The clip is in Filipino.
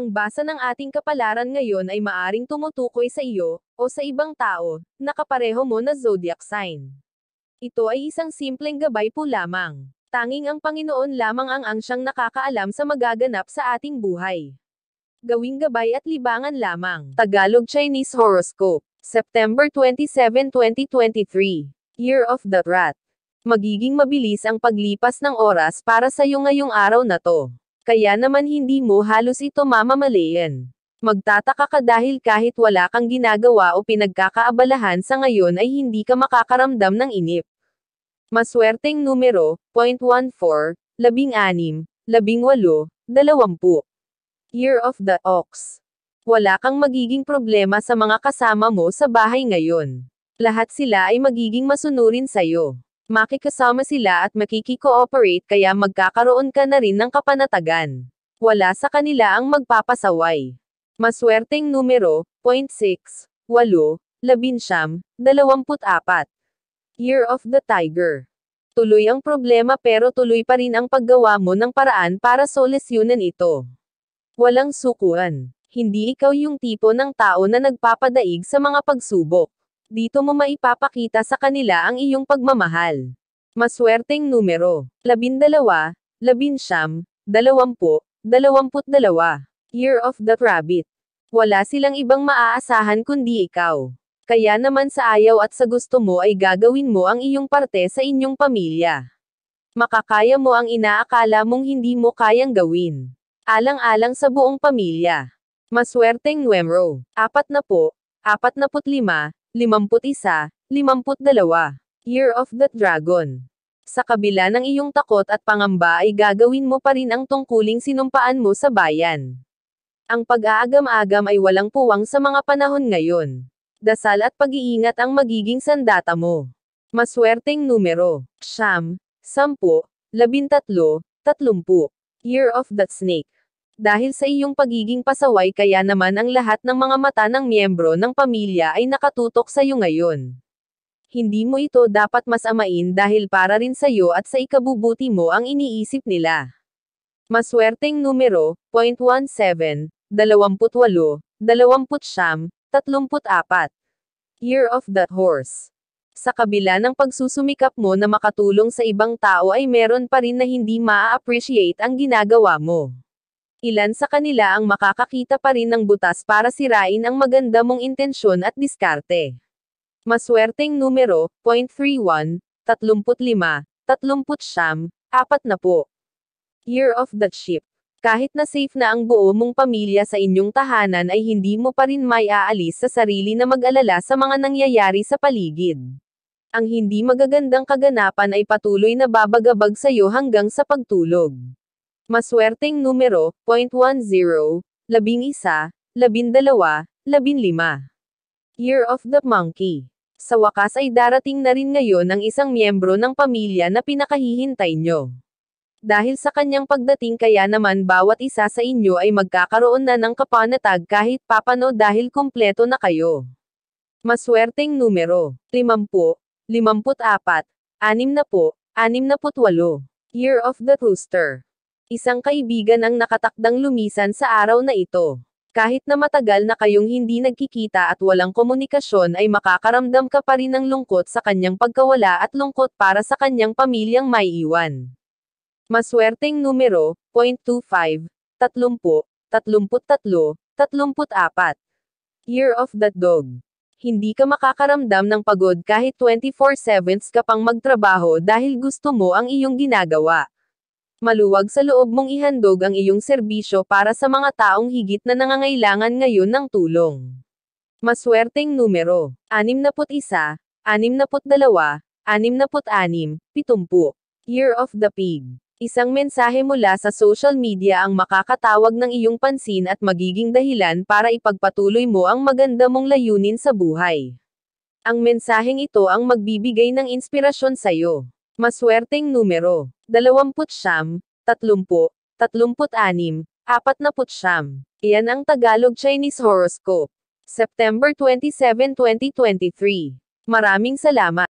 Ang basa ng ating kapalaran ngayon ay maaring tumutukoy sa iyo, o sa ibang tao, na kapareho mo na zodiac sign. Ito ay isang simpleng gabay po lamang. Tanging ang Panginoon lamang ang siyang nakakaalam sa magaganap sa ating buhay. Gawing gabay at libangan lamang. Tagalog Chinese Horoscope. September 27, 2023. Year of the Rat. Magiging mabilis ang paglipas ng oras para sa iyo ngayong araw na to. Kaya naman hindi mo halos ito mamamalayan. Magtataka ka dahil kahit wala kang ginagawa o pinagkakaabalahan sa ngayon ay hindi ka makakaramdam ng inip. Maswerteng numero, 0.14, 16, 18, 20. Year of the Ox. Wala kang magiging problema sa mga kasama mo sa bahay ngayon. Lahat sila ay magiging masunurin sa'yo. Makikasama sila at makiki-cooperate kaya magkakaroon ka na rin ng kapanatagan. Wala sa kanila ang magpapasaway. Maswerteng numero, 0.6, 8, 19, 24. Year of the Tiger. Tuloy ang problema pero tuloy pa rin ang paggawa mo ng paraan para solusyonan ito. Walang sukuan. Hindi ikaw yung tipo ng tao na nagpapadaig sa mga pagsubok. Dito mo maipapakita sa kanila ang iyong pagmamahal. Maswerteng numero, 12, 19, 20, 22. Year of the Rabbit. Wala silang ibang maaasahan kundi ikaw. Kaya naman sa ayaw at sa gusto mo ay gagawin mo ang iyong parte sa inyong pamilya. Makakaya mo ang inaakala mong hindi mo kayang gawin. Alang-alang sa buong pamilya. Maswerteng numero, 40, 45, 51, 52. Year of the Dragon. Sa kabila ng iyong takot at pangamba ay gagawin mo pa rin ang tungkuling sinumpaan mo sa bayan. Ang pag-aagam-agam ay walang puwang sa mga panahon ngayon. Dasal at pag-iingat ang magiging sandata mo. Maswerteng numero, 9, 10, 13, 30. Year of the Snake. Dahil sa iyong pagiging pasaway kaya naman ang lahat ng mga mata ng miyembro ng pamilya ay nakatutok sa iyo ngayon. Hindi mo ito dapat masamain dahil para rin sa iyo at sa ikabubuti mo ang iniisip nila. Maswerteng numero, 0.17, 28, 29, 34. Year of the Horse. Sa kabila ng pagsusumikap mo na makatulong sa ibang tao ay meron pa rin na hindi maa-appreciate ang ginagawa mo. Ilan sa kanila ang makakakita pa rin ng butas para sirain ang maganda mong intensyon at diskarte. Maswerteng numero, 0.31, 35, 39, 40. Year of the Sheep. Kahit na safe na ang buo mong pamilya sa inyong tahanan ay hindi mo pa rin may aalis sa sarili na mag-alala sa mga nangyayari sa paligid. Ang hindi magagandang kaganapan ay patuloy na babagabag sa iyo hanggang sa pagtulog. Maswerteng numero, 0.10, 11, 12, 15. Year of the Monkey. Sa wakas ay darating na rin ngayon ang isang miyembro ng pamilya na pinakahihintay nyo. Dahil sa kanyang pagdating kaya naman bawat isa sa inyo ay magkakaroon na ng kapanatag kahit papano dahil kumpleto na kayo. Maswerteng numero, 50, 54, 60, 68. Year of the Rooster. Isang kaibigan ang nakatakdang lumisan sa araw na ito. Kahit na matagal na kayong hindi nagkikita at walang komunikasyon ay makakaramdam ka pa rin ng lungkot sa kanyang pagkawala at lungkot para sa kanyang pamilyang may iwan. Maswerteng numero, 0.25, 30, 33, 34. Year of the Dog. Hindi ka makakaramdam ng pagod kahit 24/7 ka pang magtrabaho dahil gusto mo ang iyong ginagawa. Maluwag sa loob mong ihandog ang iyong serbisyo para sa mga taong higit na nangangailangan ngayon ng tulong. Maswerteng numero, 61, 62, 66, 70. Year of the Pig. Isang mensahe mula sa social media ang makakatawag ng iyong pansin at magiging dahilan para ipagpatuloy mo ang maganda mong layunin sa buhay. Ang mensaheng ito ang magbibigay ng inspirasyon sa iyo. Maswerteng numero, 29, 30, 36, 49. Iyan ang Tagalog Chinese Horoscope. September 27, 2023. Maraming salamat.